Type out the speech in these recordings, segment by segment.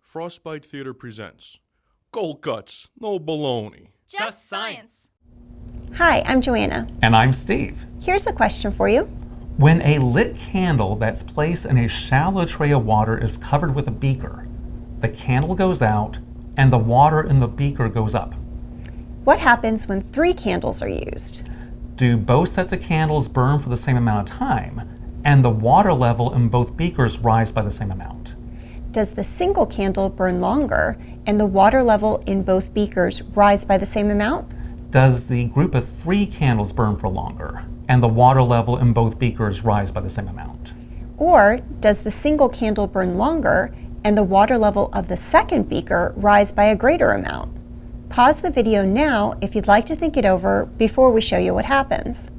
Frostbite Theater presents Cold Cuts, no baloney. Just science. Hi, I'm Joanna. And I'm Steve. Here's a question for you. When a lit candle that's placed in a shallow tray of water is covered with a beaker, the candle goes out and the water in the beaker goes up. What happens when 3 candles are used? Do both sets of candles burn for the same amount of time, and the water level in both beakers rise by the same amount? Does the single candle burn longer and the water level in both beakers rise by the same amount? Does the group of 3 candles burn for longer, and the water level in both beakers rise by the same amount? Or does the single candle burn longer and the water level of the second beaker rise by a greater amount? Pause the video now if you'd like to think it over before we show you what happens.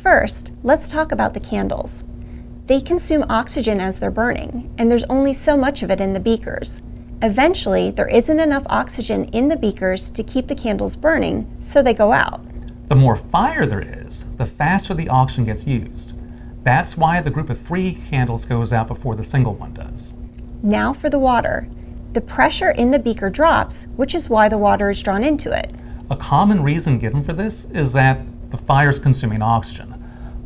First, let's talk about the candles. They consume oxygen as they're burning, and there's only so much of it in the beakers. Eventually, there isn't enough oxygen in the beakers to keep the candles burning, so they go out. The more fire there is, the faster the oxygen gets used. That's why the group of 3 candles goes out before the single one does. Now for the water. The pressure in the beaker drops, which is why the water is drawn into it. A common reason given for this is that the fire is consuming oxygen.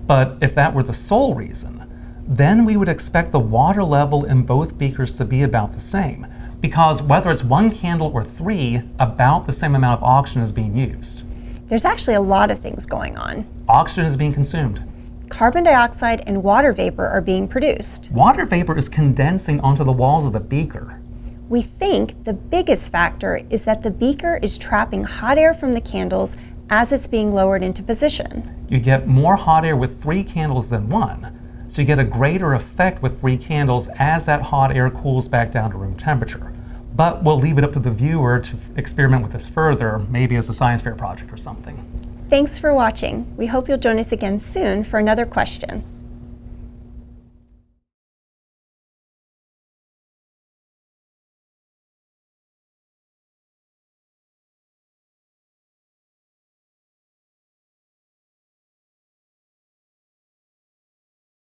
But if that were the sole reason, then we would expect the water level in both beakers to be about the same, because whether it's 1 candle or 3, about the same amount of oxygen is being used. There's actually a lot of things going on. Oxygen is being consumed. Carbon dioxide and water vapor are being produced. Water vapor is condensing onto the walls of the beaker. We think the biggest factor is that the beaker is trapping hot air from the candles as it's being lowered into position. You get more hot air with 3 candles than 1, so you get a greater effect with 3 candles as that hot air cools back down to room temperature. But we'll leave it up to the viewer to experiment with this further, maybe as a science fair project or something. Thanks for watching. We hope you'll join us again soon for another question.